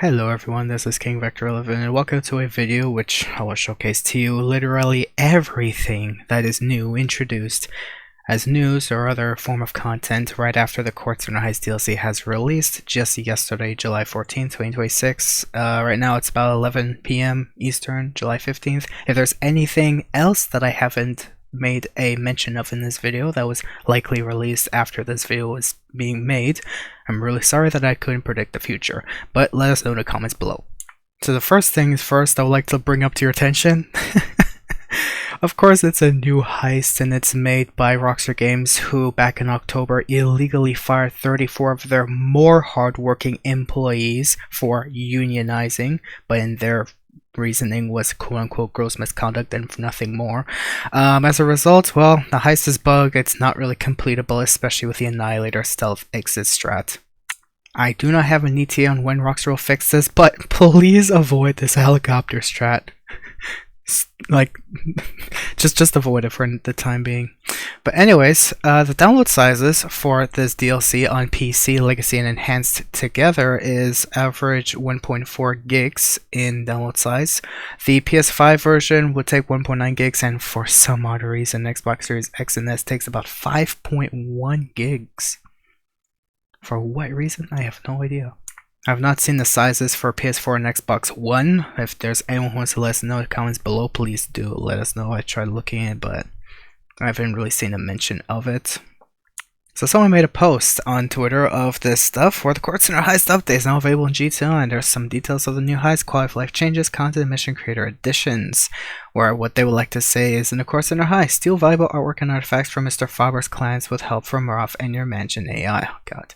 Hello everyone, this is King Vector 11 and welcome to a video which I will showcase to you literally everything that is new introduced as news or other form of content right after the Kortz and Heist DLC has released just yesterday, July 14th, 2026. Right now it's about 11 p.m. Eastern, July 15th. If there's anything else that I haven't made a mention of in this video that was likely released after this video was being made, I'm really sorry that I couldn't predict the future, but let us know in the comments below. So the first things first I would like to bring up to your attention. Of course, it's a new heist and it's made by Rockstar Games, who back in October illegally fired 34 of their more hardworking employees for unionizing, but in their reasoning was quote-unquote gross misconduct and nothing more. As a result, well, the heist is bugged. It's not really completable, especially with the Annihilator stealth exit strat. I do not have an ETA on when Rockstar will fix this, but please avoid this helicopter strat. Like, just avoid it for the time being. But anyways, the download sizes for this DLC on PC, Legacy, and Enhanced together is average 1.4 gigs in download size. The PS5 version would take 1.9 gigs, and for some odd reason, Xbox Series X and S takes about 5.1 gigs. For what reason? I have no idea. I've not seen the sizes for PS4 and Xbox One. If there's anyone who wants to let us know in the comments below, please do let us know. I tried looking at it, but I haven't really seen a mention of it. So someone made a post on Twitter of this stuff where the Kortz and Heist update is now available in GTA, and there's some details of the new heist, quality of life changes, content, and mission creator additions. Where what they would like to say is, in the Kortz and Heist, steal valuable artwork and artifacts from Mr. Faber's clients with help from Ralph and your mansion AI. Oh god.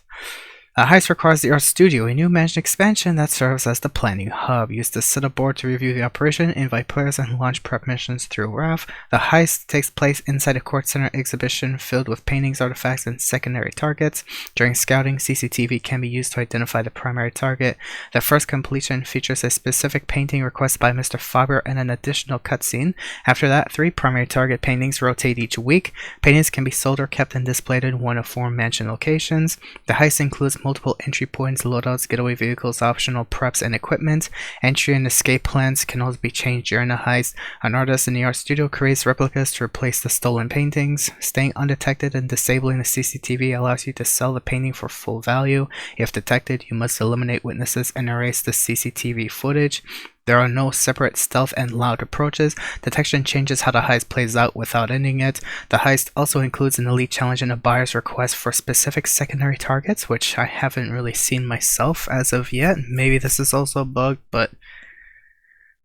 Heist requires the Art Studio, a new mansion expansion that serves as the planning hub. Use the setup board to review the operation, invite players, and launch prep missions through RAF. The heist takes place inside a Kortz Center exhibition filled with paintings, artifacts, and secondary targets. During scouting, CCTV can be used to identify the primary target. The first completion features a specific painting requested by Mr. Faber and an additional cutscene. After that, 3 primary target paintings rotate each week. Paintings can be sold or kept and displayed in one of 4 mansion locations. The heist includes multiple entry points, loadouts, getaway vehicles, optional preps, and equipment. Entry and escape plans can also be changed during the heist. An artist in the art studio creates replicas to replace the stolen paintings. Staying undetected and disabling the CCTV allows you to sell the painting for full value. If detected, you must eliminate witnesses and erase the CCTV footage. There are no separate stealth and loud approaches. Detection changes how the heist plays out without ending it. The heist also includes an elite challenge and a buyer's request for specific secondary targets, which I haven't really seen myself as of yet. Maybe this is also a bug, but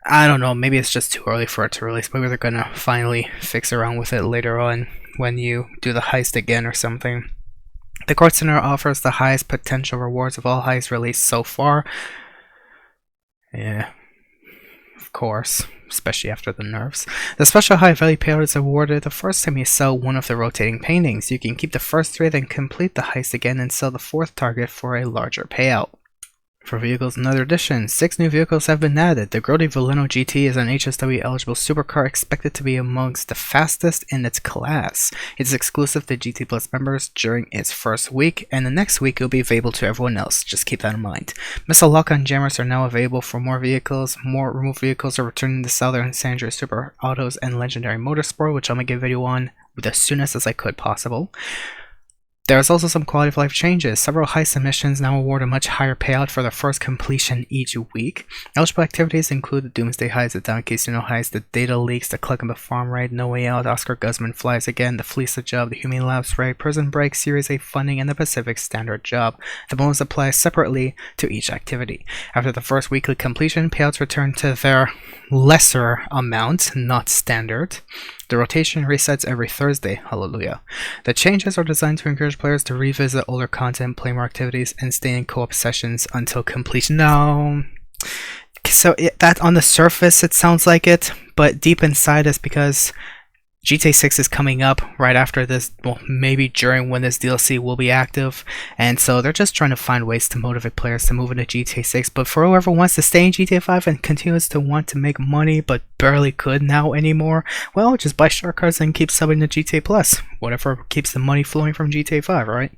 I don't know. Maybe it's just too early for it to release. Maybe they're gonna finally fix around with it later on when you do the heist again or something. The Kortz Center offers the highest potential rewards of all heists released so far. Yeah. Of course, especially after the nerfs. The special high value payout is awarded the first time you sell one of the rotating paintings. You can keep the first 3, then complete the heist again and sell the 4th target for a larger payout. For vehicles and other additions, 6 new vehicles have been added. The Grody Veleno GT is an HSW eligible supercar expected to be amongst the fastest in its class. It's exclusive to GT Plus members during its first week, and the next week it will be available to everyone else. Just keep that in mind. Missile lock-on jammers are now available for more vehicles. More removed vehicles are returning to Southern San Andreas Super Autos and Legendary Motorsport, which I'm going to give a video on as soon as I could possible. There's also some quality of life changes. Several heist submissions now award a much higher payout for the first completion each week. Eligible activities include the Doomsday Heist, the Down Casino Heist, the Data Leaks, the Cluckamore Farm Raid, No Way Out, Oscar Guzman Flies Again, the Fleece Job, the Human Labs Raid, Prison Break, Series A Funding, and the Pacific Standard Job. The bonus applies separately to each activity. After the first weekly completion, payouts return to their lesser amount, not standard. The rotation resets every Thursday. Hallelujah. The changes are designed to encourage players to revisit older content, play more activities, and stay in co-op sessions until completion. No. So that on the surface it sounds like it, but deep inside is because GTA 6 is coming up right after this, well, maybe during when this DLC will be active, and so they're just trying to find ways to motivate players to move into GTA 6. But for whoever wants to stay in GTA 5 and continues to want to make money but barely could now anymore, well, just buy shark cards and keep subbing to GTA Plus. Whatever keeps the money flowing from GTA 5, right?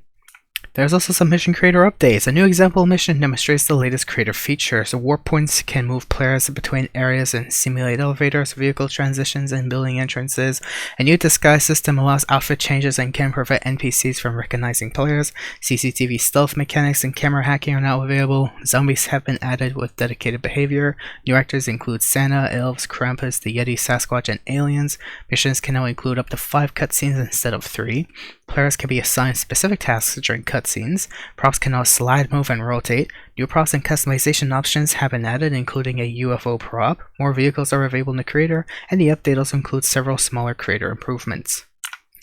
There's also some mission creator updates. A new example mission demonstrates the latest creator features. Warp points can move players between areas and simulate elevators, vehicle transitions, and building entrances. A new disguise system allows outfit changes and can prevent NPCs from recognizing players. CCTV stealth mechanics and camera hacking are now available. Zombies have been added with dedicated behavior. New actors include Santa, elves, Krampus, the Yeti, Sasquatch, and aliens. Missions can now include up to 5 cutscenes instead of 3. Players can be assigned specific tasks during cutscenes. Props can now slide, move, and rotate. New props and customization options have been added, including a UFO prop. More vehicles are available in the creator, and the update also includes several smaller creator improvements.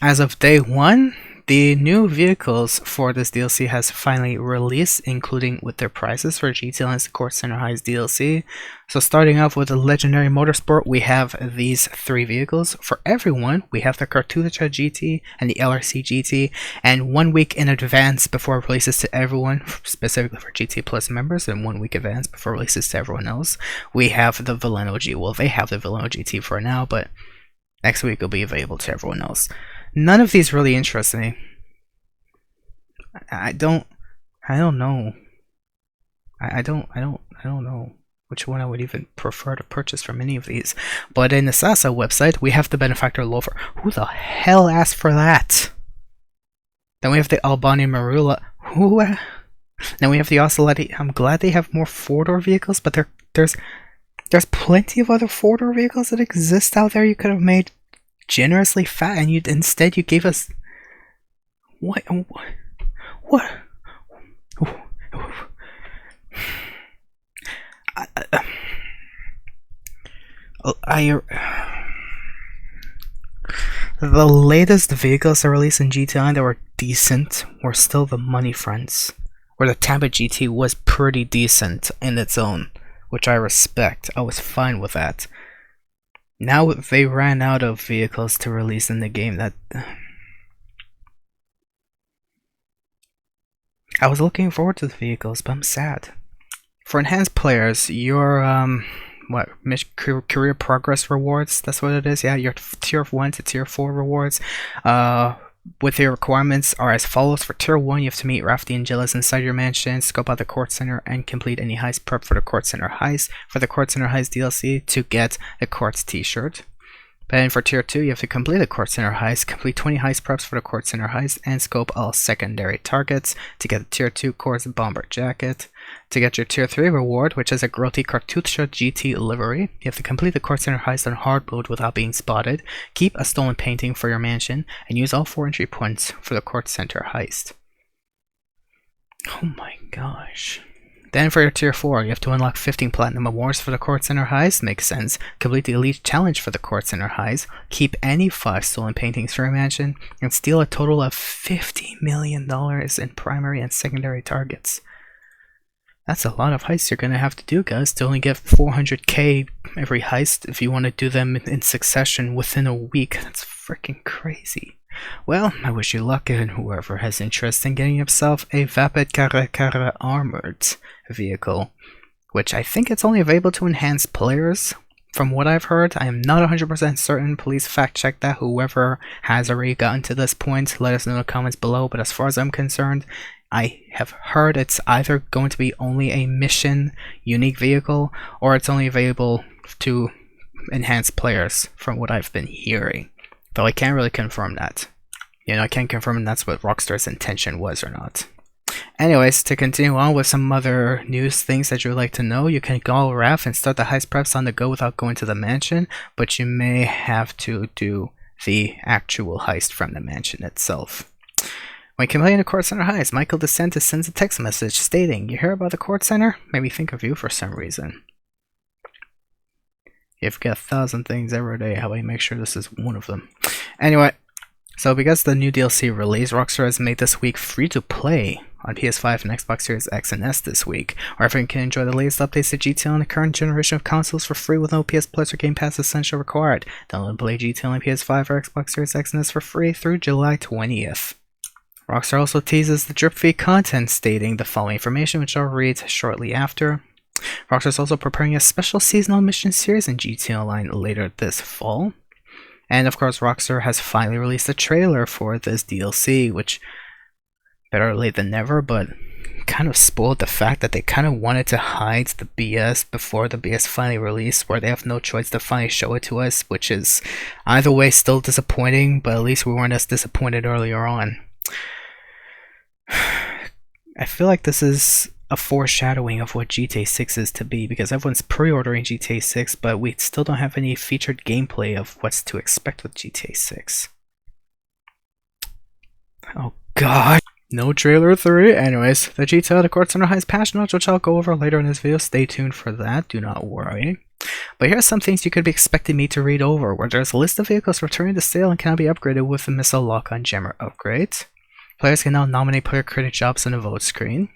As of day 1, the new vehicles for this DLC has finally released, including with their prices for GTL and Kortz Center Heist DLC. So starting off with the Legendary Motorsport, we have these 3 vehicles. For everyone, we have the Cartucha GT and the LRC GT, and 1 week in advance before it releases to everyone, specifically for GT Plus members, and 1 week advance before it releases to everyone else, we have the Veleno G. Well, they have the Veleno GT for now, but next week it'll be available to everyone else. None of these really interest me. I don't know. I don't know which one I would even prefer to purchase from any of these. But in the Sasa website, we have the Benefactor Loafer. Who the hell asked for that? Then we have the Albani Marula. Who? Then we have the Ocelotti. I'm glad they have more 4-door vehicles, but there's plenty of other 4-door vehicles that exist out there. You could have made generously fat, and instead you gave us what? The latest vehicles are released in GTI that were decent were still the money fronts, where the Tampa GT was pretty decent in its own, which I respect. I was fine with that. Now they ran out of vehicles to release in the game. That I was looking forward to the vehicles, but I'm sad. For enhanced players, your career progress rewards, that's what it is. Yeah, your tier 1 to tier 4 rewards with your requirements are as follows. For tier 1, you have to meet Rafty and Gillis inside your mansion, scope out the Kortz Center, and complete any heist prep for the Kortz Center Heist. For the Kortz Center Heist DLC, to get the Kortz t-shirt. Then for tier 2, you have to complete the Kortz Center Heist, complete 20 heist preps for the Kortz Center Heist, and scope all secondary targets to get the tier 2 Kortz Bomber Jacket. To get your tier 3 reward, which is a growthy Cartucha GT livery, you have to complete the Kortz Center Heist on hard mode without being spotted, keep a stolen painting for your mansion, and use all 4 entry points for the Kortz Center Heist. Oh my gosh. Then for your tier 4, you have to unlock 15 platinum awards for the Kortz Center Heist. Makes sense. Complete the elite challenge for the Kortz Center Heist. Keep any 5 stolen paintings for your mansion. And steal a total of $50 million in primary and secondary targets. That's a lot of heists you're going to have to do, guys, to only get 400k every heist if you want to do them in succession within a week. That's freaking crazy. Well, I wish you luck, and whoever has interest in getting himself a Vapid Kara armored vehicle, which I think it's only available to enhanced players. From what I've heard, I am not 100% certain. Please fact check that. Whoever has already gotten to this point, let us know in the comments below. But as far as I'm concerned, I have heard it's either going to be only a mission unique vehicle, or it's only available to enhanced players, from what I've been hearing. Though I can't really confirm that. You know, I can't confirm that's what Rockstar's intention was or not. Anyways, to continue on with some other news things that you would like to know, you can call Raph and start the heist preps on the go without going to the mansion, but you may have to do the actual heist from the mansion itself. When completing the Kortz Center Heist, Michael DeSantis sends a text message stating, "You hear about the Kortz Center? Made me think of you for some reason." You've got 1,000 things every day. How about you make sure this is one of them? Anyway, so because the new DLC release, Rockstar has made this week free to play on PS5 and Xbox Series X and S this week. Or everyone can enjoy the latest updates to GTL on the current generation of consoles for free with no PS Plus or Game Pass Essential required. Download and play GTL on PS5 or Xbox Series X and S for free through July 20th. Rockstar also teases the drip feed content, stating the following information, which I'll read shortly after. Rockstar is also preparing a special seasonal mission series in GT Online later this fall. And of course, Rockstar has finally released a trailer for this DLC, which better late than never, but kind of spoiled the fact that they kind of wanted to hide the BS before the BS finally released, where they have no choice to finally show it to us, which is either way still disappointing, but at least we weren't as disappointed earlier on. I feel like this is a foreshadowing of what GTA 6 is to be, because everyone's pre-ordering GTA 6, but we still don't have any featured gameplay of what's to expect with GTA 6. Oh god. No trailer 3. Anyways, the GTA the Kortz Heist patch notes, which I'll go over later in this video. Stay tuned for that, do not worry. But here's some things you could be expecting me to read over, where there's a list of vehicles returning to sale and cannot be upgraded with the missile lock-on jammer upgrade. Players can now nominate player-created jobs on the vote screen.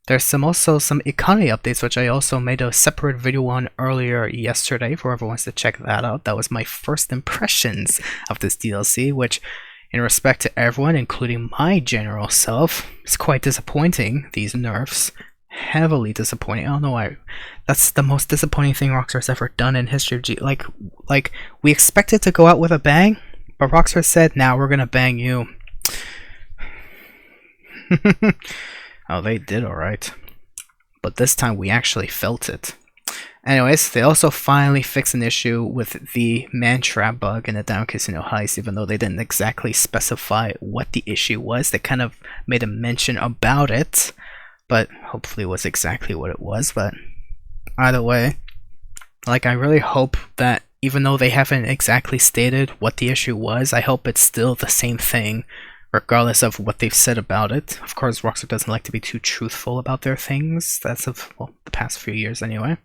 There's also some economy updates, which I also made a separate video on earlier yesterday, for whoever wants to check that out. That was my first impressions of this DLC, which, in respect to everyone, including my general self, is quite disappointing. These nerfs, heavily disappointing. I don't know why. That's the most disappointing thing Rockstar's ever done in history of G. Like we expected to go out with a bang, but Rockstar said, "Now we're gonna bang you." Oh, they did alright. But this time we actually felt it. Anyways, they also finally fixed an issue with the man trap bug in the Down Casino Heist, even though they didn't exactly specify what the issue was. They kind of made a mention about it, but hopefully it was exactly what it was. But either way, like, I really hope that even though they haven't exactly stated what the issue was, I hope it's still the same thing, regardless of what they've said about it. Of course, Rockstar doesn't like to be too truthful about their things. That's of, well, the past few years anyway.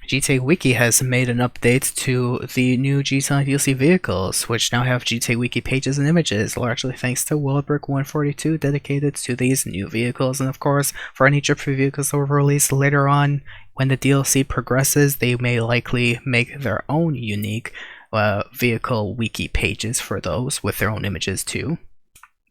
GTA Wiki has made an update to the new GTA DLC vehicles, which now have GTA Wiki pages and images, largely thanks to Willowbrick142 dedicated to these new vehicles. And of course, for any drip-free vehicles that were released later on, when the DLC progresses, they may likely make their own unique vehicle wiki pages for those, with their own images too.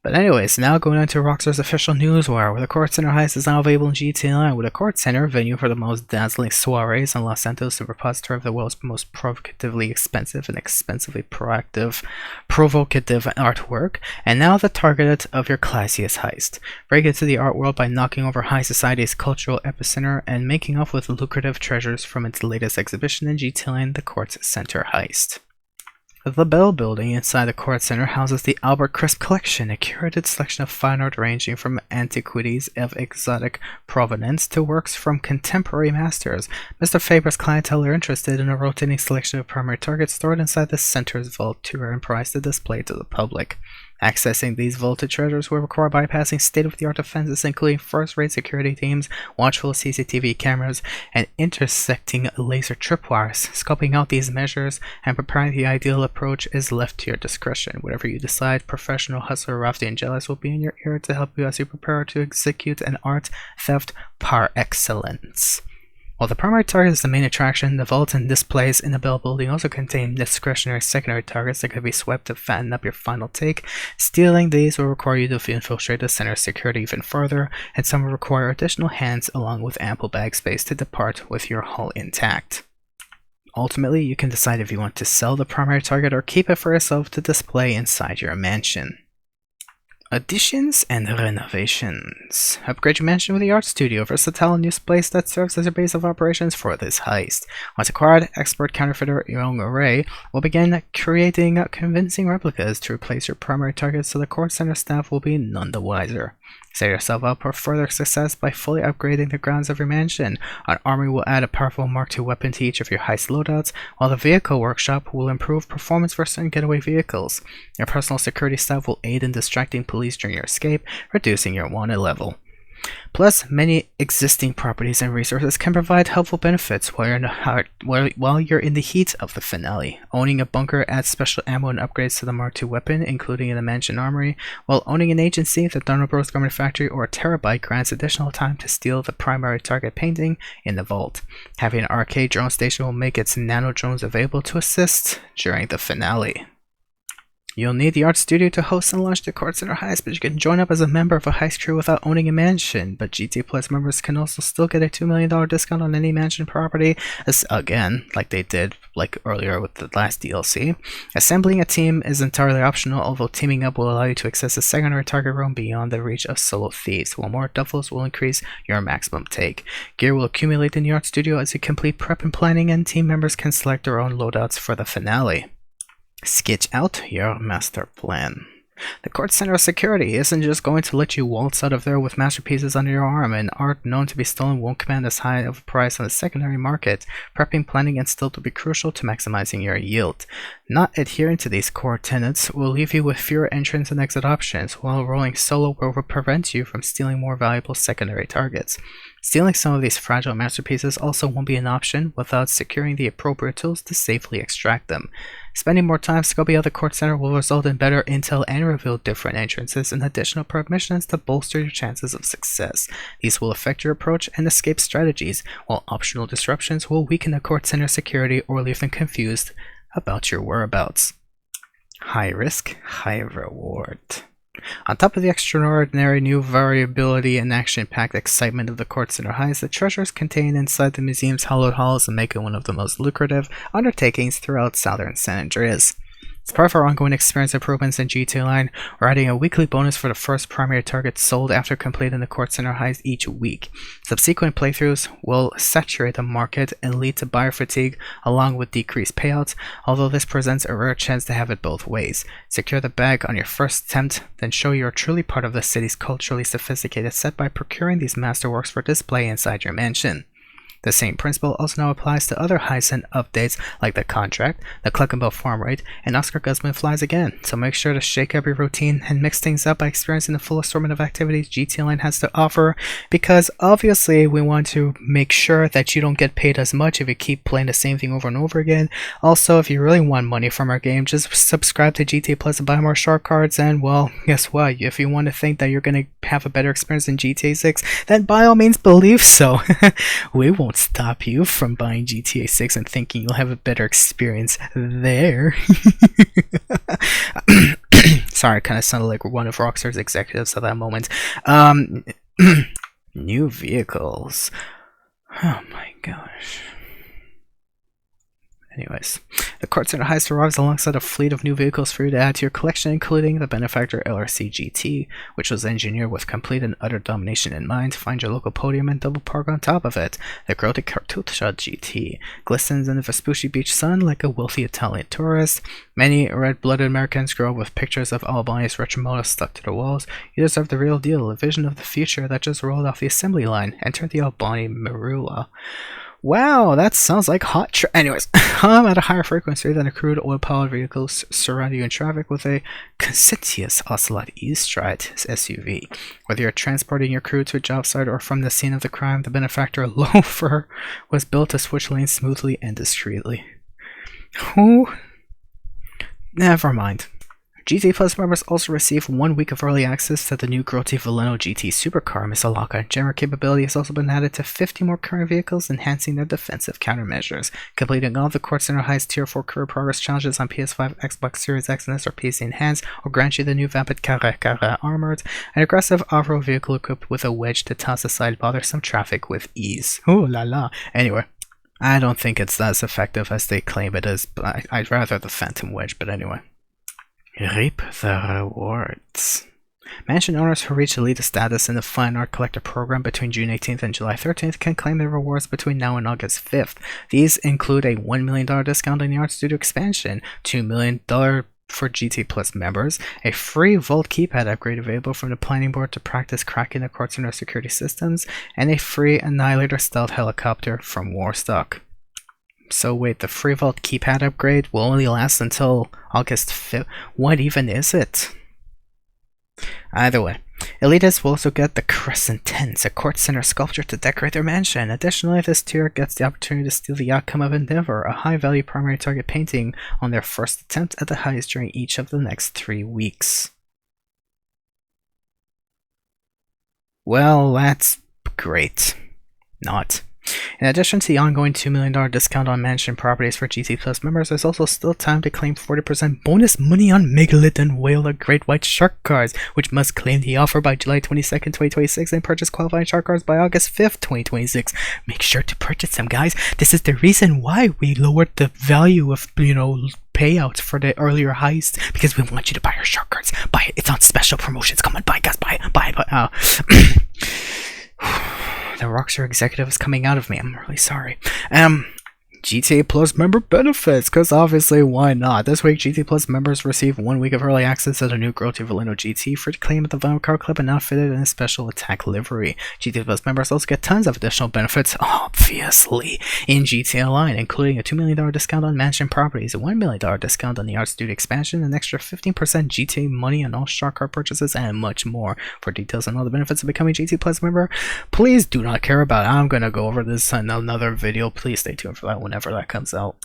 But anyways, now going on to Rockstar's official newswire, where the Kortz Center Heist is now available in GTA Online, with the Kortz Center, venue for the most dazzling soirees in Los Santos, the repository of the world's most provocatively expensive and expensively provocative artwork, and now the target of your classiest heist. Break into the art world by knocking over high society's cultural epicenter and making off with lucrative treasures from its latest exhibition in GTA Online, the Kortz Center Heist. The Bell Building inside the Kortz Center houses the Albert Crisp Collection, a curated selection of fine art ranging from antiquities of exotic provenance to works from contemporary masters. Mr. Faber's clientele are interested in a rotating selection of primary targets stored inside the center's vault, too rare and priced to display to the public. Accessing these vaulted treasures will require bypassing state-of-the-art defenses, including first-rate security teams, watchful CCTV cameras, and intersecting laser tripwires. Scoping out these measures and preparing the ideal approach is left to your discretion. Whatever you decide, professional hustler Rafty and Jealous will be in your ear to help you as you prepare to execute an art theft par excellence. While the primary target is the main attraction, the vaults and displays in the Bell Building also contain discretionary secondary targets that could be swept to fatten up your final take. Stealing these will require you to infiltrate the center's security even further, and some will require additional hands along with ample bag space to depart with your hull intact. Ultimately, you can decide if you want to sell the primary target or keep it for yourself to display inside your mansion. Additions and renovations. Upgrade your mansion with the art studio, a versatile new space that serves as your base of operations for this heist. Once acquired, expert counterfeiter Young Ray will begin creating convincing replicas to replace your primary targets, so the Kortz Center staff will be none the wiser. Set yourself up for further success by fully upgrading the grounds of your mansion. An armory will add a powerful Mark II weapon to each of your heist loadouts, while the vehicle workshop will improve performance for certain getaway vehicles. Your personal security staff will aid in distracting police during your escape, reducing your wanted level. Plus, many existing properties and resources can provide helpful benefits while you're in the heat of the finale. Owning a bunker adds special ammo and upgrades to the Mark II weapon, including in the mansion armory, while owning an agency, the Thunderbros Garment Factory, or a Terabyte grants additional time to steal the primary target painting in the vault. Having an arcade drone station will make its nano drones available to assist during the finale. You'll need the art studio to host and launch the Kortz Heist, but you can join up as a member of a heist crew without owning a mansion. But GTA Plus members can also still get a $2 million discount on any mansion property, as again, like they did earlier with the last DLC. Assembling a team is entirely optional, although teaming up will allow you to access a secondary target room beyond the reach of solo thieves, while more doubles will increase your maximum take. Gear will accumulate in the art studio as you complete prep and planning, and team members can select their own loadouts for the finale. Sketch out your master plan. The Kortz Center of Security isn't just going to let you waltz out of there with masterpieces under your arm, and art known to be stolen won't command as high of a price on the secondary market. Prepping, planning, and still to be crucial to maximizing your yield. Not adhering to these core tenets will leave you with fewer entrance and exit options, while rolling solo will prevent you from stealing more valuable secondary targets. Stealing some of these fragile masterpieces also won't be an option without securing the appropriate tools to safely extract them. Spending more time scoping out the Kortz Center will result in better intel and reveal different entrances and additional permissions to bolster your chances of success. These will affect your approach and escape strategies, while optional disruptions will weaken the Kortz Center security or leave them confused about your whereabouts. High risk, high reward. On top of the extraordinary new variability and action-packed excitement of the Kortz Center Heist, the treasures contained inside the museum's hallowed halls make it one of the most lucrative undertakings throughout southern San Andreas. As part of our ongoing experience improvements in GTA Line, we're adding a weekly bonus for the first primary target sold after completing the Kortz Center Heist each week. Subsequent playthroughs will saturate the market and lead to buyer fatigue along with decreased payouts, although this presents a rare chance to have it both ways. Secure the bag on your first attempt, then show you're truly part of the city's culturally sophisticated set by procuring these masterworks for display inside your mansion. The same principle also now applies to other heists and updates like the Contract, the Cluckenbill Farm Raid, and Oscar Guzman Flies Again, so make sure to shake up your routine and mix things up by experiencing the full assortment of activities GTA Line has to offer, because obviously we want to make sure that you don't get paid as much if you keep playing the same thing over and over again. Also, if you really want money from our game, just subscribe to GTA Plus and buy more shark cards, and well, guess what? If you want to think that you're going to have a better experience in GTA 6, then by all means believe so. We won't stop you from buying GTA 6 and thinking you'll have a better experience there. Sorry, I kind of sounded like one of Rockstar's executives at that moment. New vehicles. Oh my gosh. Anyways, the Kortz Center Heist arrives alongside a fleet of new vehicles for you to add to your collection, including the Benefactor LRC GT, which was engineered with complete and utter domination in mind. Find your local podium and double park on top of it. The Grote Cartuccia GT glistens in the Vespucci Beach sun like a wealthy Italian tourist. Many red-blooded Americans grow up with pictures of Albani's retromoda stuck to the walls. You deserve the real deal, a vision of the future that just rolled off the assembly line. Enter the Albani Marula. Wow, that sounds like hot anyways, at a higher frequency than a crude oil-powered vehicles surround you in traffic with a Consistious Ocelot E-Stride SUV. Whether you're transporting your crew to a job site or from the scene of the crime, the Benefactor Loafer was built to switch lanes smoothly and discreetly. Who? Never mind. GTA Plus members also receive 1 week of early access to the new Grote Veleno GT supercar. Misalaka jammer capability has also been added to 50 more current vehicles, enhancing their defensive countermeasures. Completing all of the Kortz Center Heist Tier 4 career progress challenges on PS5, Xbox Series X and S, or PC Enhanced will grant you the new Vapid Carré Armored, an aggressive off-road vehicle equipped with a wedge to toss aside bothersome traffic with ease. Ooh la la. Anyway, I don't think it's as effective as they claim it is, but I'd rather the Phantom Wedge, but anyway. Reap the rewards. Mansion owners who reach elite status in the Fine Art Collector program between June 18th and July 13th can claim their rewards between now and August 5th. These include a $1 million discount on the Art Studio expansion, $2 million for GT Plus members, a free Vault keypad upgrade available from the planning board to practice cracking the Kortz Center security systems, and a free Annihilator stealth helicopter from Warstock. So wait, the free Vault keypad upgrade will only last until August 5th? What even is it? Either way, elitists will also get the Crescent Tents, a Kortz Center sculpture to decorate their mansion. Additionally, this tier gets the opportunity to steal the Outcome of Endeavor, a high-value primary target painting, on their first attempt at the heist during each of the next 3 weeks. Well, that's great. Not. In addition to the ongoing $2 million discount on mansion properties for GT Plus members, there's also still time to claim 40% bonus money on Megalith and Whale of Great White Shark cards, which must claim the offer by July 22nd, 2026 and purchase qualifying shark cards by August 5th, 2026. Make sure to purchase them, guys. This is the reason why we lowered the value of, payouts for the earlier heist, because we want you to buy our shark cards. Buy it. It's on special promotions. Come on, buy it, guys. Buy it. The Rockstar executive is coming out of me. I'm really sorry. GTA Plus member benefits, because obviously, why not? This week, GTA Plus members receive 1 week of early access to the new Growth Valeno GT for to claim at the Vinyl Car Club and outfitted in a special attack livery. GTA Plus members also get tons of additional benefits, obviously, in GTA Online, including a $2 million discount on mansion properties, a $1 million discount on the Art Studio expansion, an extra 15% GTA money on all shark card purchases, and much more. For details on all the benefits of becoming a GTA Plus member, please do not care about it. I'm going to go over this in another video. Please stay tuned for that whenever that comes out.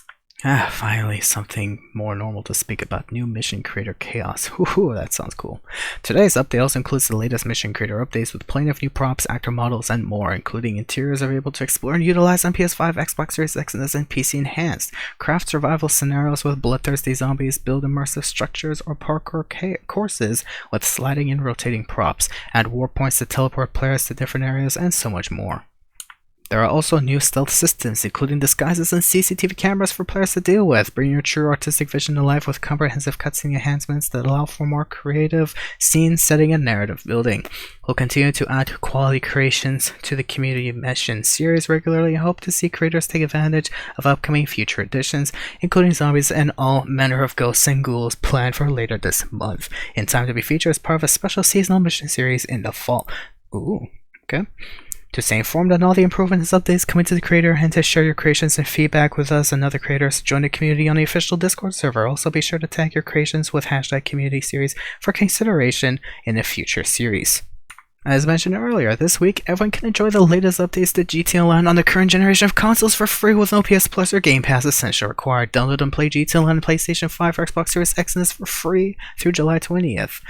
Finally, something more normal to speak about. New Mission Creator Chaos. Woohoo, that sounds cool. Today's update also includes the latest Mission Creator updates with plenty of new props, actor models, and more, including interiors available to explore and utilize on PS5, Xbox Series X, and S, and PC Enhanced. Craft survival scenarios with bloodthirsty zombies, build immersive structures or parkour courses with sliding and rotating props, add warp points to teleport players to different areas, and so much more. There are also new stealth systems, including disguises and CCTV cameras for players to deal with, bringing your true artistic vision to life with comprehensive cutscene enhancements that allow for more creative scene setting and narrative building. We'll continue to add quality creations to the Community Mission series regularly and hope to see creators take advantage of upcoming future editions, including zombies and all manner of ghosts and ghouls planned for later this month, in time to be featured as part of a special seasonal mission series in the fall. Ooh, okay. To stay informed on all the improvements and updates coming to the creator and to share your creations and feedback with us and other creators, join the community on the official Discord server. Also be sure to tag your creations with #CommunitySeries for consideration in a future series. As mentioned earlier, this week everyone can enjoy the latest updates to GTA Online on the current generation of consoles for free with no PS Plus or Game Pass essential required. Download and play GTA Online on PlayStation 5 or Xbox Series X and S for free through July 20th.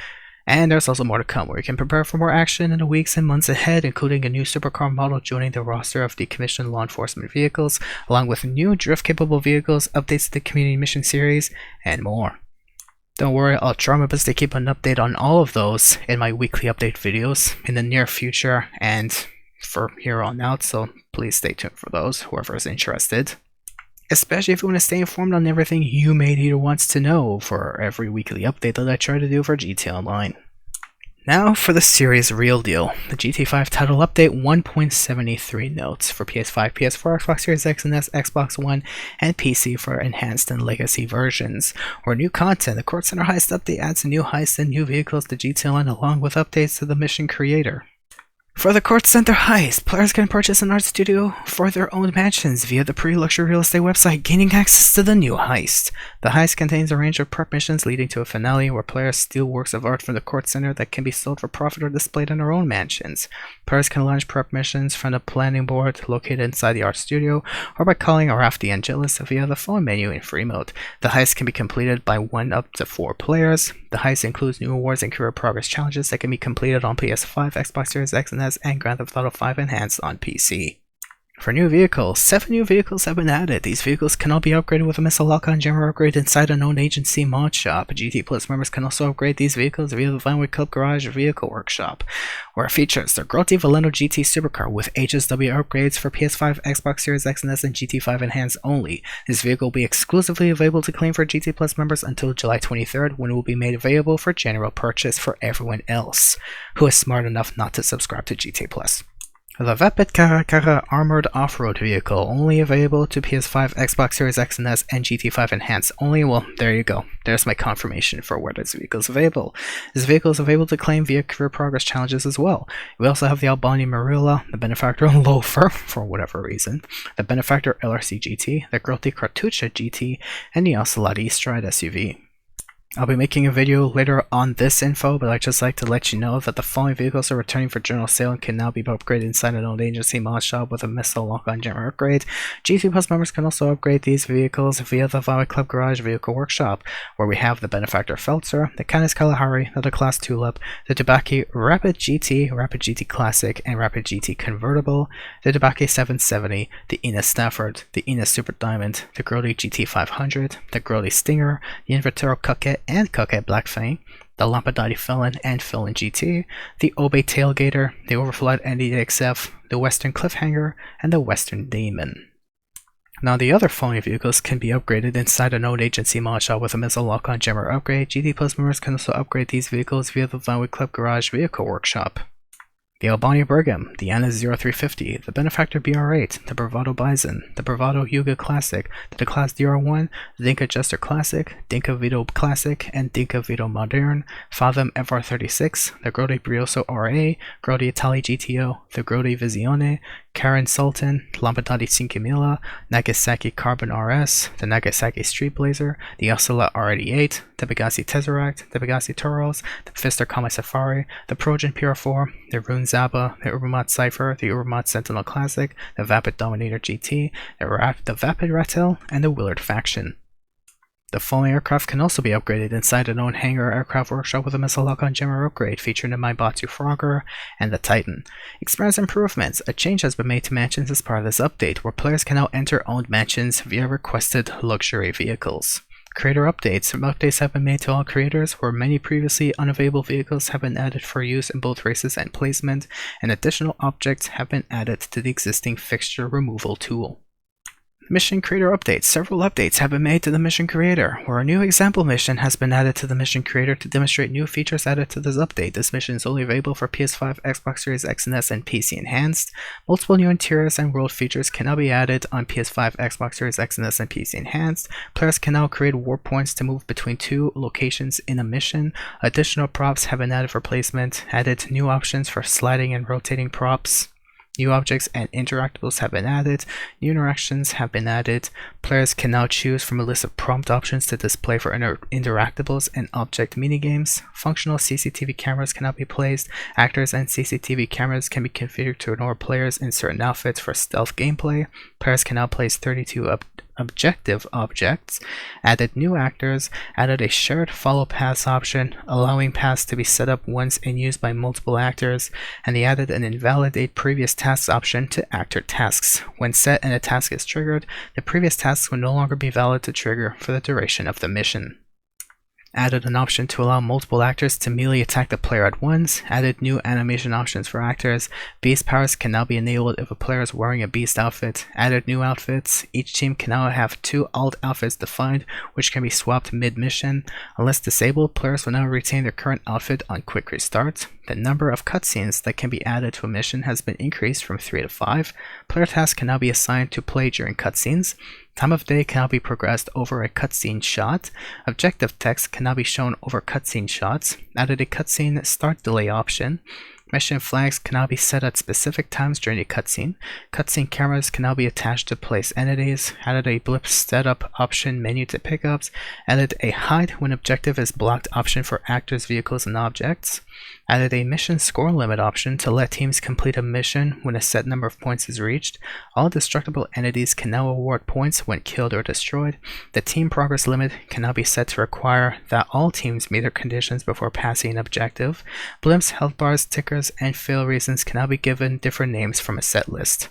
And there's also more to come, where you can prepare for more action in the weeks and months ahead, including a new supercar model joining the roster of decommissioned law enforcement vehicles, along with new drift-capable vehicles, updates to the Community Mission series, and more. Don't worry, I'll try my best to keep an update on all of those in my weekly update videos in the near future and for here on out, so please stay tuned for those, whoever is interested. Especially if you want to stay informed on everything you may need or wants to know for every weekly update that I try to do for GTA Online. Now for the series real deal, the GTA 5 title update 1.73 notes for PS5, PS4, Xbox Series X and S, Xbox One, and PC for enhanced and legacy versions. Or new content, the Kortz Center Heist update adds new heists and new vehicles to GTA Online along with updates to the mission creator. For the Kortz Center Heist, players can purchase an art studio for their own mansions via the pre-luxury real estate website, gaining access to the new heist. The heist contains a range of prep missions leading to a finale where players steal works of art from the Kortz Center that can be sold for profit or displayed in their own mansions. Players can launch prep missions from the planning board located inside the art studio or by calling Araf the Angelus via the phone menu in free mode. The heist can be completed by 1 up to 4 players. The heist includes new awards and career progress challenges that can be completed on PS5, Xbox Series X and S, and Grand Theft Auto 5 Enhanced on PC. For new vehicles, 7 new vehicles have been added. These vehicles can all be upgraded with a missile lock-on jammer upgrade inside a known agency mod shop. GT Plus members can also upgrade these vehicles via the Vinewood Club Garage Vehicle Workshop, where it features the Growth Valeno GT Supercar with HSW upgrades for PS5, Xbox Series X and S, and GT5 Enhanced only. This vehicle will be exclusively available to claim for GT Plus members until July 23rd, when it will be made available for general purchase for everyone else who is smart enough not to subscribe to GT Plus. The Vapid Karakara Armored Off-Road Vehicle, only available to PS5, Xbox Series X and S, and GT5 Enhanced only. Well, there you go. There's my confirmation for where this vehicle is available. This vehicle is available to claim via career progress challenges as well. We also have the Albani Marilla, the Benefactor Loafer, for whatever reason, the Benefactor LRC GT, the Groti Cartucha GT, and the Oceloti Stride SUV. I'll be making a video later on this info, but I'd just like to let you know that the following vehicles are returning for general sale and can now be upgraded inside an owned agency mod shop with a missile lock-on jammer upgrade. G3 Plus members can also upgrade these vehicles via the Violet Club Garage Vehicle Workshop, where we have the Benefactor Feltzer, the Canis Kalahari, the Class Tulip, the Debaki Rapid GT Classic, and Rapid GT Convertible, the Debaki 770, the Enos Stafford, the Enos Super Diamond, the Grody GT 500, the Grody Stinger, the Invertero Coquette and Coquette Blackfang, the Lampadati Felon and Felon GT, the Obey Tailgater, the Overflight NDXF, the Western Cliffhanger, and the Western Demon. Now the other following vehicles can be upgraded inside a known agency mod shop with a missile lock-on jammer upgrade. GT Plus members can also upgrade these vehicles via the Violet Club Garage Vehicle Workshop. The Albani Brigham, the Anna 0350, the Benefactor BR8, the Bravado Bison, the Bravado Yuga Classic, the Class DR1, the Dinka Jester Classic, Dinka Vito Classic, and Dinka Vito Modern, Fathom FR36, the Grody Brioso RA, Grody Itali GTO, the Grody Visione, Karen Sultan, Lampadati Cinquemila, Nagasaki Carbon RS, the Nagasaki Street Blazer, the Ocelot R88, the Pegassi Tesseract, the Pegassi Toros, the Pfister Kama Safari, the Progen PR4, the Rune Zaba, the Ubermod Cypher, the Ubermod Sentinel Classic, the Vapid Dominator GT, the Vapid Rattel, and the Willard Faction. The following aircraft can also be upgraded inside a known hangar aircraft workshop with a missile lock-on jammer upgrade featured in my Batu Frogger and the Titan. Experience improvements. A change has been made to mansions as part of this update, where players can now enter owned mansions via requested luxury vehicles. Creator updates. Some updates have been made to all creators, where many previously unavailable vehicles have been added for use in both races and placement, and additional objects have been added to the existing fixture removal tool. Mission Creator updates. Several updates have been made to the Mission Creator, where a new example mission has been added to the Mission Creator to demonstrate new features added to this update. This mission is only available for PS5, Xbox Series X and S, and PC Enhanced. Multiple new interiors and world features can now be added on PS5, Xbox Series X and S, and PC Enhanced. Players can now create warp points to move between two locations in a mission. Additional props have been added for placement. Added new options for sliding and rotating props. New objects and interactables have been added. New interactions have been added. Players can now choose from a list of prompt options to display for interactables and object minigames. Functional CCTV cameras can now be placed. Actors and CCTV cameras can be configured to ignore players in certain outfits for stealth gameplay. Players can now place 32 objective objects, added new actors, added a shared follow paths option, allowing paths to be set up once and used by multiple actors, and they added an invalidate previous tasks option to actor tasks. When set and a task is triggered, the previous tasks will no longer be valid to trigger for the duration of the mission. Added an option to allow multiple actors to melee attack the player at once. Added new animation options for actors. Beast powers can now be enabled if a player is wearing a beast outfit. Added new outfits. Each team can now have 2 alt outfits defined, which can be swapped mid-mission. Unless disabled, players will now retain their current outfit on quick restart. The number of cutscenes that can be added to a mission has been increased from 3 to 5. Player tasks can now be assigned to play during cutscenes. Time of day can now be progressed over a cutscene shot. Objective text can now be shown over cutscene shots. Added a cutscene start delay option. Mission flags can now be set at specific times during a cutscene. Cutscene cameras can now be attached to place entities. Added a blip setup option menu to pickups. Added a hide when objective is blocked option for actors, vehicles, and objects. Added a mission score limit option to let teams complete a mission when a set number of points is reached. All destructible entities can now award points when killed or destroyed. The team progress limit can now be set to require that all teams meet their conditions before passing an objective. Blimps, health bars, tickers, and fail reasons can now be given different names from a set list.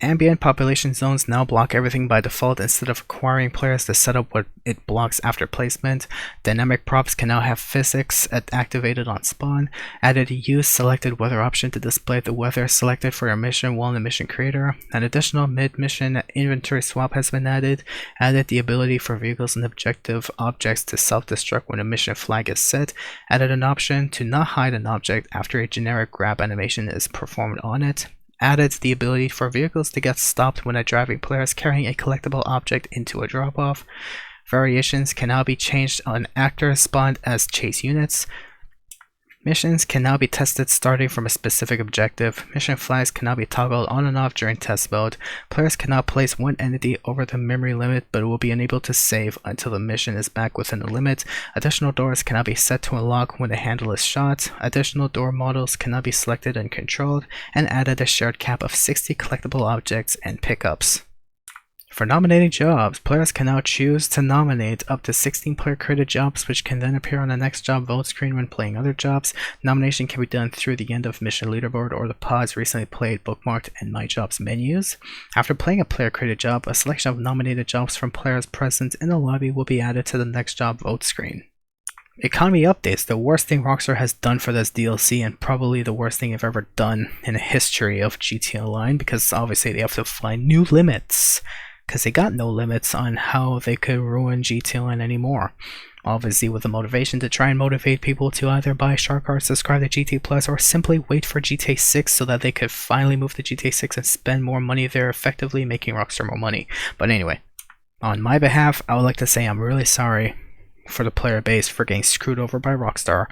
Ambient population zones now block everything by default instead of requiring players to set up what it blocks after placement. Dynamic props can now have physics activated on spawn. Added use selected weather option to display the weather selected for your mission while in the mission creator. An additional mid-mission inventory swap has been added. Added the ability for vehicles and objective objects to self-destruct when a mission flag is set. Added an option to not hide an object after a generic grab animation is performed on it. Added the ability for vehicles to get stopped when a driving player is carrying a collectible object into a drop-off. Variations can now be changed on actors spawned as chase units. Missions can now be tested starting from a specific objective. Mission flags can now be toggled on and off during test mode. Players can now place one entity over the memory limit, but will be unable to save until the mission is back within the limit. Additional doors can now be set to unlock when the handle is shot. Additional door models can now be selected and controlled, and added a shared cap of 60 collectible objects and pickups. For nominating jobs, players can now choose to nominate up to 16 player-created jobs, which can then appear on the next job vote screen when playing other jobs. Nomination can be done through the end of mission leaderboard or the pods recently played, bookmarked, and my jobs menus. After playing a player-created job, a selection of nominated jobs from players present in the lobby will be added to the next job vote screen. Economy updates, the worst thing Rockstar has done for this DLC, and probably the worst thing they've ever done in the history of GTA Online, because obviously they have to find new limits. Because they got no limits on how they could ruin GTA Online anymore. Obviously with the motivation to try and motivate people to either buy shark cards, subscribe to GTA Plus, or simply wait for GTA 6 so that they could finally move to GTA 6 and spend more money there, effectively making Rockstar more money. But anyway, on my behalf, I would like to say I'm really sorry for the player base for getting screwed over by Rockstar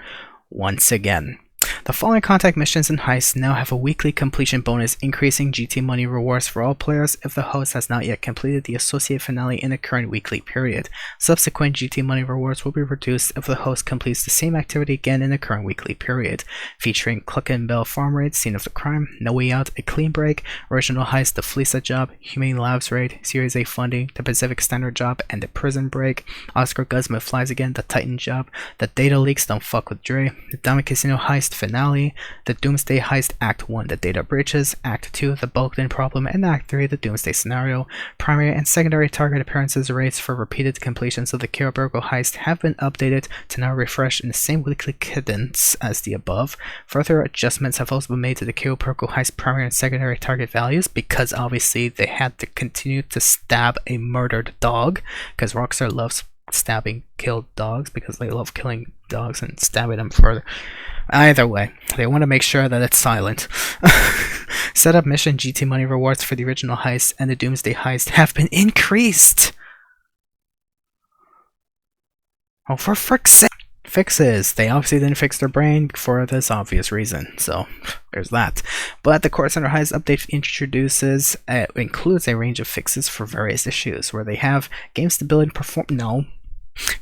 once again. The following contact missions and heists now have a weekly completion bonus, increasing GT money rewards for all players if the host has not yet completed the associated finale in a current weekly period. Subsequent GT money rewards will be reduced if the host completes the same activity again in the current weekly period, featuring Cluck and Bell farm raid, scene of the crime, No Way Out, a clean break, original heist, the Fleesa job, Humane Labs raid, Series A funding, the Pacific Standard job, and the prison break, Oscar Guzman flies again, the Titan job, the data leaks, don't fuck with Dre, the Diamond Casino heist finale, the Doomsday Heist Act 1, the Data Breaches, Act 2, the Bulkden Problem, and Act 3, the Doomsday Scenario. Primary and secondary target appearances rates for repeated completions of the Kyobergo Heist have been updated to now refresh in the same weekly cadence as the above. Further adjustments have also been made to the Kyobergo Heist primary and secondary target values, because obviously they had to continue to stab a murdered dog, because Rockstar loves stabbing killed dogs because they love killing dogs and stabbing them further. Either way, they want to make sure that it's silent. Setup mission GT money rewards for the original heist and the Doomsday Heist have been increased. Oh, for frick's sake. Fixes. They obviously didn't fix their brain for this obvious reason, so there's that. But the Kortz Heist update includes a range of fixes for various issues, where they have game stability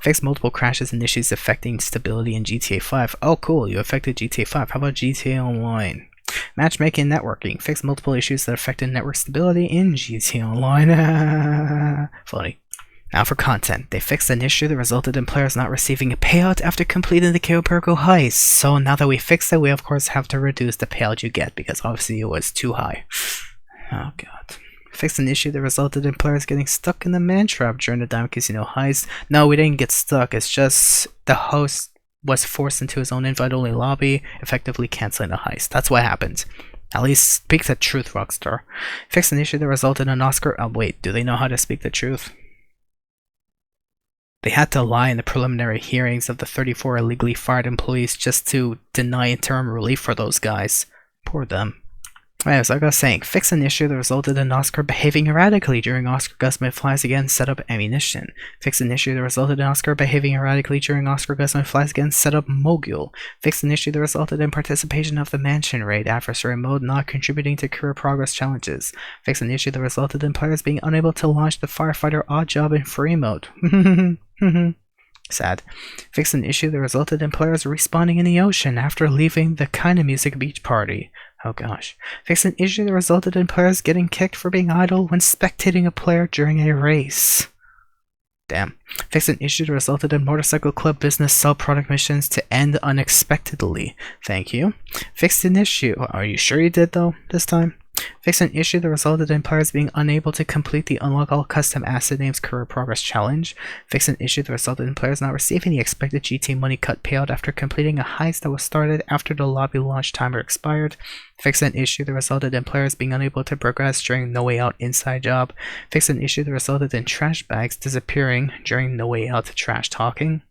fix multiple crashes and issues affecting stability in GTA 5. Oh cool, you affected GTA 5. How about GTA Online? Matchmaking and networking. Fix multiple issues that affected network stability in GTA Online. Funny. Now for content. They fixed an issue that resulted in players not receiving a payout after completing the Kyobergo heist. So now that we fixed it, we of course have to reduce the payout you get, because obviously it was too high. Oh god. Fixed an issue that resulted in players getting stuck in the man trap during the Diamond Casino heist. No, we didn't get stuck. It's just the host was forced into his own invite-only lobby, effectively canceling the heist. That's what happened. At least speak the truth, Rockstar. Fixed an issue that resulted in an Oscar. Oh wait, do they know how to speak the truth? They had to lie in the preliminary hearings of the 34 illegally fired employees just to deny interim relief for those guys. Poor them. As like I was saying, fix an issue that resulted in Oscar behaving erratically during Oscar Guzman Flies Again set up ammunition. Fix an issue that resulted in Oscar behaving erratically during Oscar Guzman Flies Again set up Mogul. Fix an issue that resulted in participation of the Mansion Raid adversary mode not contributing to career progress challenges. Fix an issue that resulted in players being unable to launch the Firefighter Odd Job in free mode. Sad. Fix an issue that resulted in players respawning in the ocean after leaving the kind of music beach party. Oh gosh. Fix an issue that resulted in players getting kicked for being idle when spectating a player during a race. Damn. Fix an issue that resulted in Motorcycle Club business sub-product missions to end unexpectedly. Thank you. Fixed an issue. Are you sure you did though, this time? Fix an issue that resulted in players being unable to complete the Unlock All Custom Asset Names Career Progress Challenge. Fix an issue that resulted in players not receiving the expected GT money cut payout after completing a heist that was started after the lobby launch timer expired. Fix an issue that resulted in players being unable to progress during No Way Out Inside Job. Fix an issue that resulted in trash bags disappearing during No Way Out trash talking.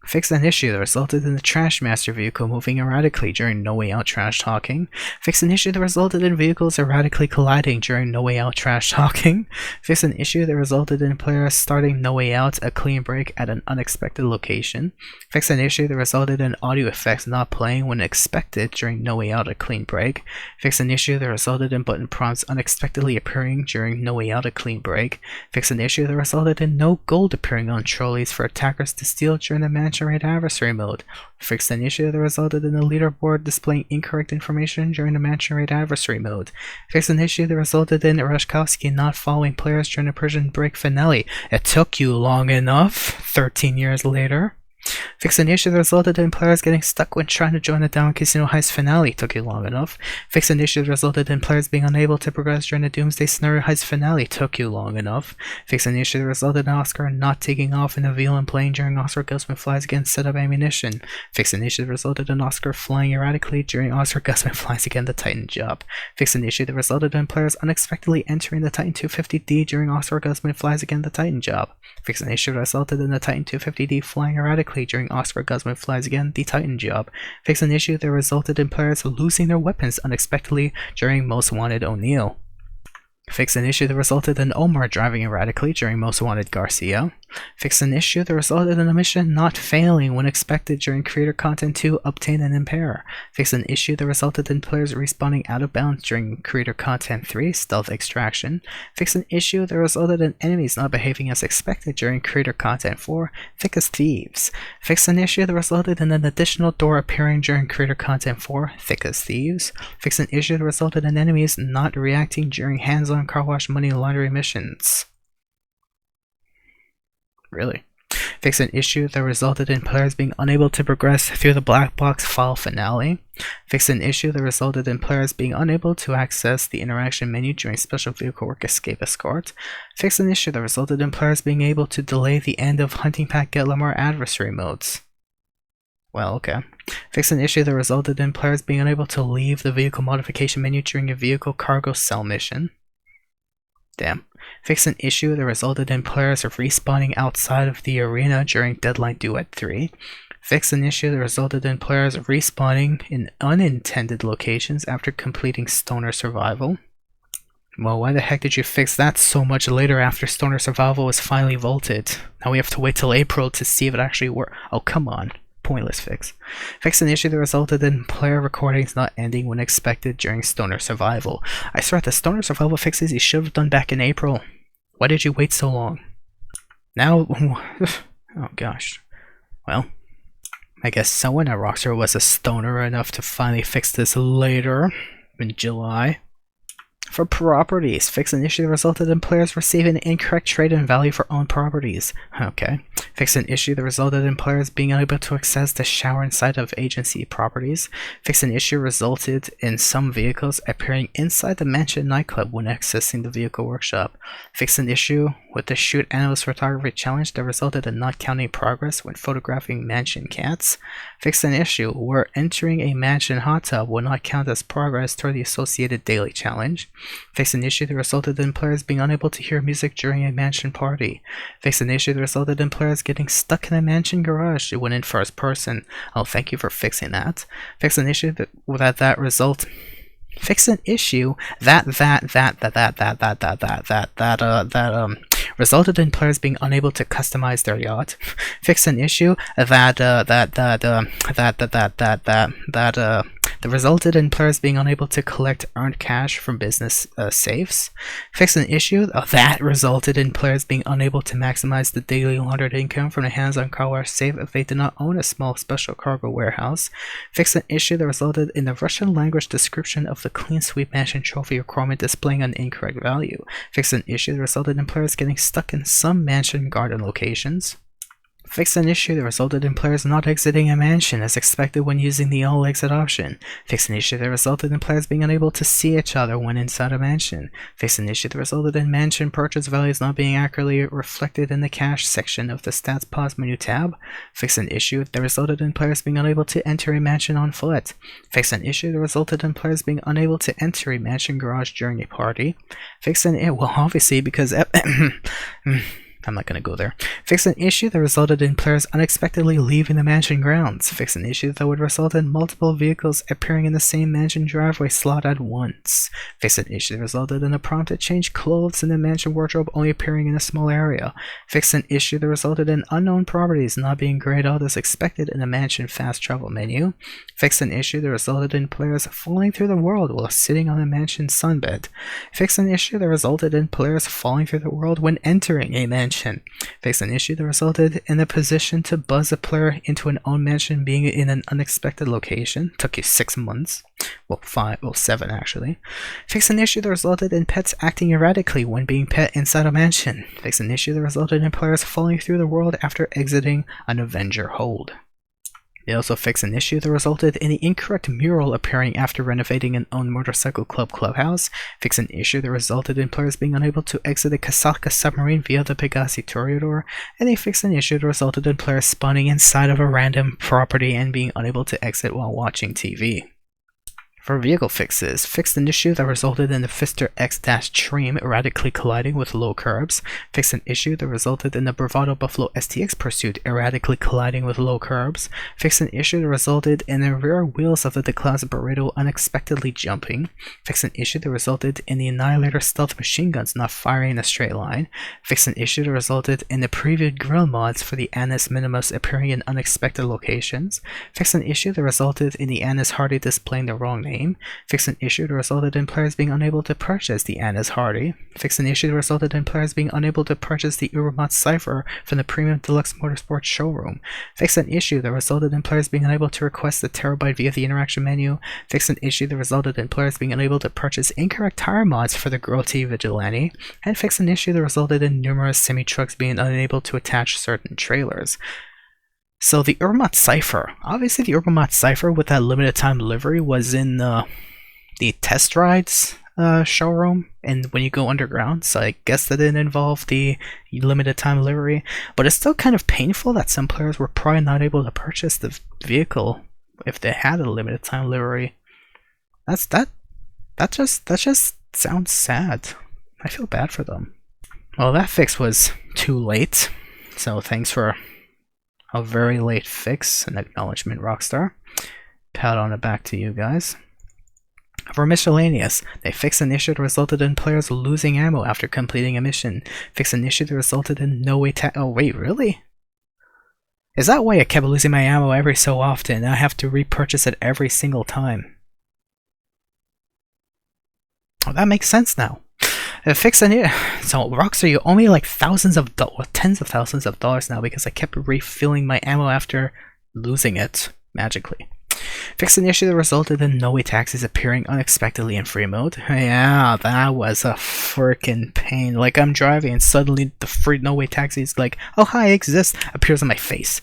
Fix an issue that resulted in the Trash Master vehicle moving erratically during No Way Out trash talking. Fix an issue that resulted in vehicles erratically colliding during No Way Out trash talking. Fix an issue that resulted in players starting No Way Out a clean break at an unexpected location. Fix an issue that resulted in audio effects not playing when expected during No Way Out a clean break. Fix an issue that resulted in button prompts unexpectedly appearing during No Way Out a clean break. Fix an issue that resulted in no gold appearing on trolleys for attackers to steal during the Mansion Raid adversary mode. Fix an issue that resulted in the leaderboard displaying incorrect information during the Mansion Raid adversary mode. Fix an issue that resulted in Rashkovsky not following players during the Prison Break finale. It took you long enough, 13 years later. Fix an issue that resulted in players getting stuck when trying to join the Down Casino Heist finale. Took you long enough. Fix an issue that resulted in players being unable to progress during the Doomsday Scenario Heist finale. Took you long enough. Fix an issue that resulted in Oscar not taking off in a VLAN plane during Oscar Gusman Flies Again Setup Ammunition. Fix an issue that resulted in Oscar flying erratically during Oscar Gusman Flies Again the Titan Job. Fix an issue that resulted in players unexpectedly entering the Titan 250D during Oscar Gusman Flies Again the Titan Job. Fix an issue that resulted in the Titan 250D flying erratically during Oscar Gusman Flies Again the Titan Job. Fix an issue that resulted in players losing their weapons unexpectedly during Most Wanted O'Neill. Fix an issue that resulted in Omar driving erratically during Most Wanted Garcia. Fix an issue that resulted in a mission not failing when expected during Creator Content 2 Obtain and Impair. Fix an issue that resulted in players respawning out of bounds during Creator Content 3 Stealth Extraction. Fix an issue that resulted in enemies not behaving as expected during Creator Content 4 Thick as Thieves. Fix an issue that resulted in an additional door appearing during Creator Content 4 Thick as Thieves. Fix an issue that resulted in enemies not reacting during hands-on car wash money laundering missions. Really? Fix an issue that resulted in players being unable to progress through the black box file finale. Fix an issue that resulted in players being unable to access the interaction menu during special vehicle work escape escort. Fix an issue that resulted in players being able to delay the end of Hunting Pack Get Lamar adversary modes. Well, okay. Fix an issue that resulted in players being unable to leave the vehicle modification menu during a vehicle cargo cell mission. Damn. Fix an issue that resulted in players respawning outside of the arena during Deadline Duet 3. Fix an issue that resulted in players respawning in unintended locations after completing Stoner Survival. Well, why the heck did you fix that so much later after Stoner Survival was finally vaulted? Now we have to wait till April to see if it actually worked. Oh, come on. Pointless fix. Fix an issue that resulted in player recordings not ending when expected during Stoner Survival. I swear the Stoner Survival fixes you should have done back in April. Why did you wait so long? Now, oh gosh. Well, I guess someone at Rockstar was a stoner enough to finally fix this later, in July. For properties, fix an issue that resulted in players receiving an incorrect trade-in value for owned properties. Okay. Fix an issue that resulted in players being unable to access the shower inside of agency properties. Fix an issue resulted in some vehicles appearing inside the Mansion nightclub when accessing the vehicle workshop. Fix an issue with the Shoot Analyst Photography Challenge that resulted in not counting progress when photographing mansion cats. Fix an issue where entering a mansion hot tub will not count as progress toward the associated daily challenge. Fix an issue that resulted in players being unable to hear music during a mansion party. Fix an issue that resulted in players getting stuck in a mansion garage when in first person. Oh, thank you for fixing that. Fix an issue that result. Fix an issue that resulted in players being unable to customize their yacht. Fix an issue that resulted in players being unable to collect earned cash from business safes. Fix an issue that resulted in players being unable to maximize the daily laundered income from the hands-on car wash safe if they did not own a small special cargo warehouse. Fix an issue that resulted in the Russian language description of the Clean Sweep Mansion trophy requirement displaying an incorrect value. Fix an issue that resulted in players getting stuck in some mansion garden locations. Fix an issue that resulted in players not exiting a mansion as expected when using the all exit option. Fix an issue that resulted in players being unable to see each other when inside a mansion. Fix an issue that resulted in mansion purchase values not being accurately reflected in the cash section of the stats pause menu tab. Fix an issue that resulted in players being unable to enter a mansion on foot. Fix an issue that resulted in players being unable to enter a mansion garage during a party. Fix an well, obviously because I'm not going to go there. Fix an issue that resulted in players unexpectedly leaving the mansion grounds. Fix an issue that would result in multiple vehicles appearing in the same mansion driveway slot at once. Fix an issue that resulted in a prompt to change clothes in the mansion wardrobe only appearing in a small area. Fix an issue that resulted in unknown properties not being grayed out as expected in the mansion fast travel menu. Fix an issue that resulted in players falling through the world while sitting on the mansion sunbed. Fix an issue that resulted in players falling through the world when entering a mansion. Fix an issue that resulted in the position to buzz a player into an own mansion being in an unexpected location. Took you 6 months. Well, 7 actually. Fix an issue that resulted in pets acting erratically when being pet inside a mansion. Fix an issue that resulted in players falling through the world after exiting an Avenger hold. They also fixed an issue that resulted in the incorrect mural appearing after renovating an owned motorcycle clubhouse. Fixed an issue that resulted in players being unable to exit the Kasaka submarine via the Pegasi Toreador. And they fixed an issue that resulted in players spawning inside of a random property and being unable to exit while watching TV. For vehicle fixes, fixed an issue that resulted in the Fister X-Tream erratically colliding with low curbs. Fixed an issue that resulted in the Bravado Buffalo STX Pursuit erratically colliding with low curbs. Fixed an issue that resulted in the rear wheels of the DeClass Burrito unexpectedly jumping. Fixed an issue that resulted in the Annihilator stealth machine guns not firing in a straight line. Fixed an issue that resulted in the previewed grill mods for the Annus Minimus appearing in unexpected locations. Fixed an issue that resulted in the Annus Hardy displaying the wrong name. Fix an issue that resulted in players being unable to purchase the Annus Hardy. Fix an issue that resulted in players being unable to purchase the Ubermat Cypher from the Premium Deluxe Motorsports showroom. Fix an issue that resulted in players being unable to request the Terabyte via the interaction menu. Fix an issue that resulted in players being unable to purchase incorrect tire mods for the Groti Vigilante. And fix an issue that resulted in numerous semi-trucks being unable to attach certain trailers. So the Ubermat Cypher, obviously the Ubermat Cypher with that limited time livery was in the test rides showroom and when you go underground, so I guess that didn't involve the limited time livery, but it's still kind of painful that some players were probably not able to purchase the vehicle if they had a limited time livery. That just sounds sad. I feel bad for them. Well, that fix was too late, so thanks for a very late fix and acknowledgement, Rockstar. Pat on the back to you guys. For miscellaneous, they fixed an issue that resulted in players losing ammo after completing a mission. Fixed an issue that resulted in no way oh wait, really? Is that why I kept losing my ammo every so often and I have to repurchase it every single time? Oh, that makes sense now. Fix an so Rockstar, you owe me like tens of thousands of dollars now because I kept refilling my ammo after losing it magically. Fix an issue that resulted in no-way taxis appearing unexpectedly in free mode. Yeah, that was a freaking pain. Like I'm driving and suddenly the free no-way taxi is like, oh hi, I exist, appears on my face.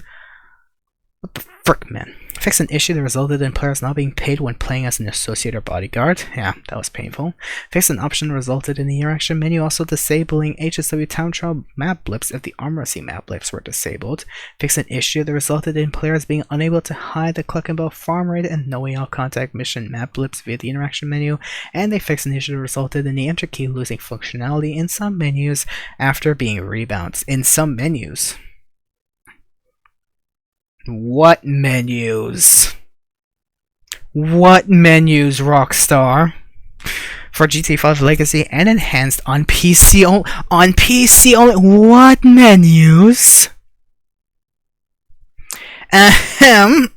What the frick, man? Fix an issue that resulted in players not being paid when playing as an associate or bodyguard. Yeah, that was painful. Fix an option that resulted in the interaction menu also disabling HSW Town Trial map blips if the Armorsy map blips were disabled. Fix an issue that resulted in players being unable to hide the Cluckenbell Farm Raid and No Way Out Contact Mission map blips via the interaction menu. And they fixed an issue that resulted in the enter key losing functionality in some menus after being rebounced. In some menus. What menus? What menus, Rockstar? For GTA 5 Legacy and Enhanced on PC only. What menus? Ahem.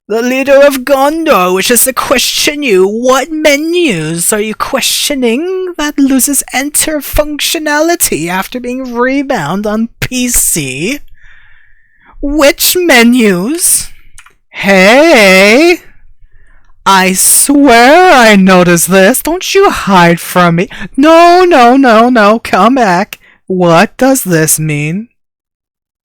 The leader of Gondor wishes to question you. What menus are you questioning that loses enter functionality after being rebound on PC? Which menus? Hey! I swear I noticed this. Don't you hide from me. No, come back. What does this mean?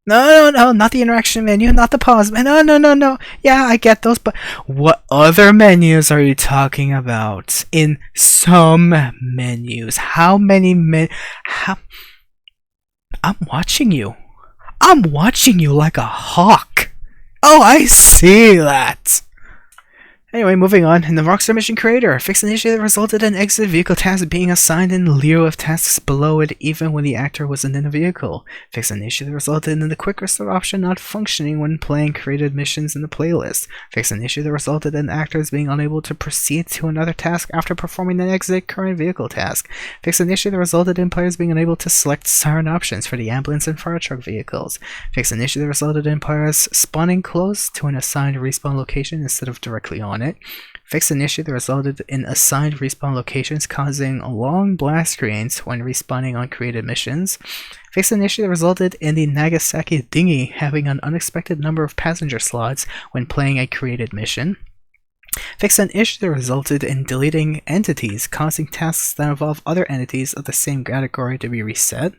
No, not the interaction menu, not the pause menu. No. Yeah, I get those, but what other menus are you talking about? In some menus. How many I'm watching you. I'm watching you like a hawk. Oh, I see that. Anyway, moving on. In the Rockstar Mission Creator, fix an issue that resulted in exit vehicle tasks being assigned in lieu of tasks below it even when the actor wasn't in a vehicle. Fix an issue that resulted in the quick restart option not functioning when playing created missions in the playlist. Fix an issue that resulted in actors being unable to proceed to another task after performing an exit current vehicle task. Fix an issue that resulted in players being unable to select siren options for the ambulance and fire truck vehicles. Fix an issue that resulted in players spawning close to an assigned respawn location instead of directly on it. Fix an issue that resulted in assigned respawn locations causing long blast screens when respawning on created missions. Fix an issue that resulted in the Nagasaki dinghy having an unexpected number of passenger slots when playing a created mission. Fix an issue that resulted in deleting entities, causing tasks that involve other entities of the same category to be reset.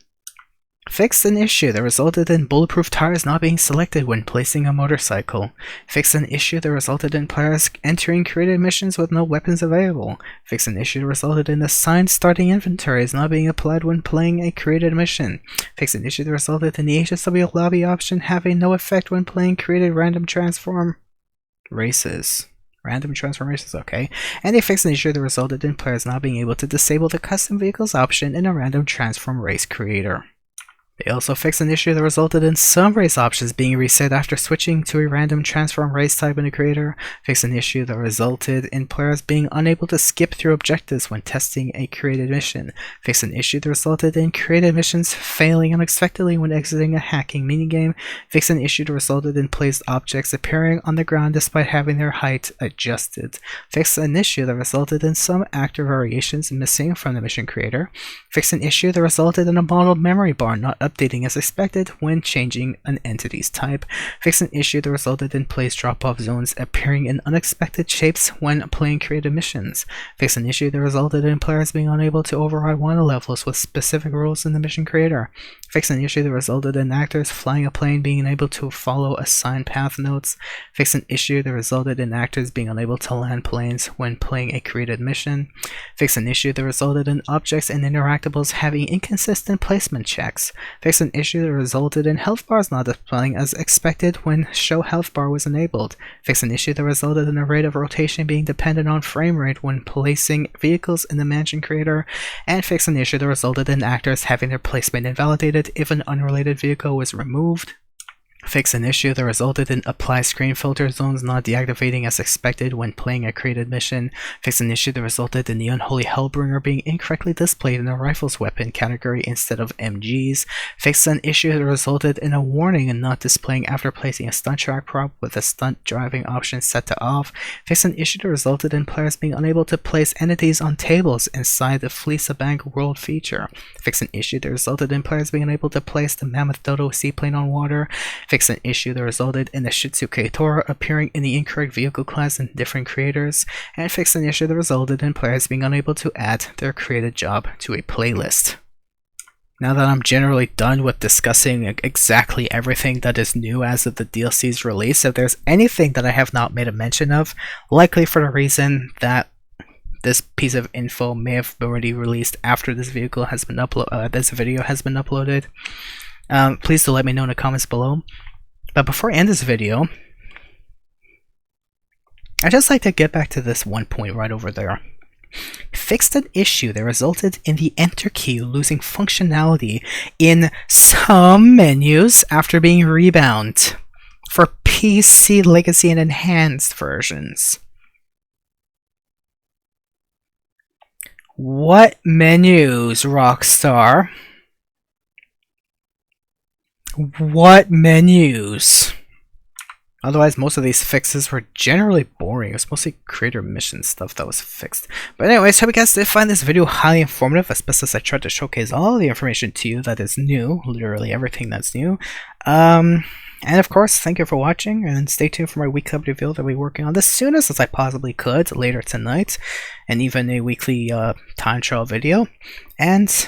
Fix an issue that resulted in bulletproof tires not being selected when placing a motorcycle. Fix an issue that resulted in players entering created missions with no weapons available. Fix an issue that resulted in assigned starting inventories not being applied when playing a created mission. Fix an issue that resulted in the HSW lobby option having no effect when playing created random transform races. Random transform races, okay. And they fixed an issue that resulted in players not being able to disable the custom vehicles option in a random transform race creator. They also fixed an issue that resulted in some race options being reset after switching to a random transform race type in the creator. Fixed an issue that resulted in players being unable to skip through objectives when testing a created mission. Fixed an issue that resulted in created missions failing unexpectedly when exiting a hacking minigame. Fixed an issue that resulted in placed objects appearing on the ground despite having their height adjusted. Fixed an issue that resulted in some actor variations missing from the mission creator. Fixed an issue that resulted in a modeled memory bar not updating as expected when changing an entity's type. Fix an issue that resulted in place drop-off zones appearing in unexpected shapes when playing creative missions. Fix an issue that resulted in players being unable to override one levels with specific rules in the mission creator. Fix an issue that resulted in actors flying a plane being unable to follow assigned path notes. Fix an issue that resulted in actors being unable to land planes when playing a created mission. Fix an issue that resulted in objects and interactables having inconsistent placement checks. Fix an issue that resulted in health bars not displaying as expected when show health bar was enabled. Fix an issue that resulted in a rate of rotation being dependent on frame rate when placing vehicles in the mansion creator. And fix an issue that resulted in actors having their placement invalidated if an unrelated vehicle was removed. Fix an issue that resulted in apply screen filter zones not deactivating as expected when playing a created mission. Fix an issue that resulted in the Unholy Hellbringer being incorrectly displayed in a rifles weapon category instead of MGs. Fix an issue that resulted in a warning and not displaying after placing a stunt track prop with a stunt driving option set to off. Fix an issue that resulted in players being unable to place entities on tables inside the Fleece Bank world feature. Fix an issue that resulted in players being unable to place the Mammoth Dodo seaplane on water. Fix an issue that resulted in the Shitsuke Tora appearing in the incorrect vehicle class in different creators, and fix an issue that resulted in players being unable to add their created job to a playlist. Now that I'm generally done with discussing exactly everything that is new as of the DLC's release, if there's anything that I have not made a mention of, likely for the reason that this piece of info may have already released after this video has been uploaded, please do let me know in the comments below. But before I end this video, I'd just like to get back to this one point right over there. Fixed an issue that resulted in the enter key losing functionality in some menus after being rebound for PC Legacy and Enhanced versions. What menus, Rockstar? What menus? Otherwise, most of these fixes were generally boring. It was mostly creator mission stuff that was fixed. But anyways, hope you guys did find this video highly informative, as best as I tried to showcase all the information to you that is new, literally everything that's new. And of course, thank you for watching, and stay tuned for my weekly update video that I'll be working on as soon as I possibly could later tonight, and even a weekly time trial video. And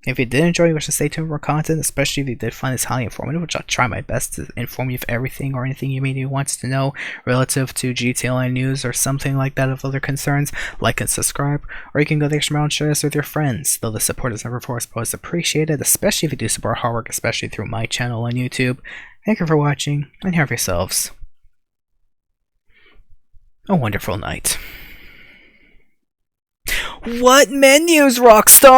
if you did enjoy, you wish to stay tuned for more content, especially if you did find this highly informative, which I'll try my best to inform you of everything or anything you may want to know relative to GTLI news or something like that of other concerns, like and subscribe, or you can go the extra mile and share this with your friends, though the support is never forced, but it's appreciated, especially if you do support hard work, especially through my channel on YouTube. Thank you for watching, and have yourselves a wonderful night. What menus, Rockstar?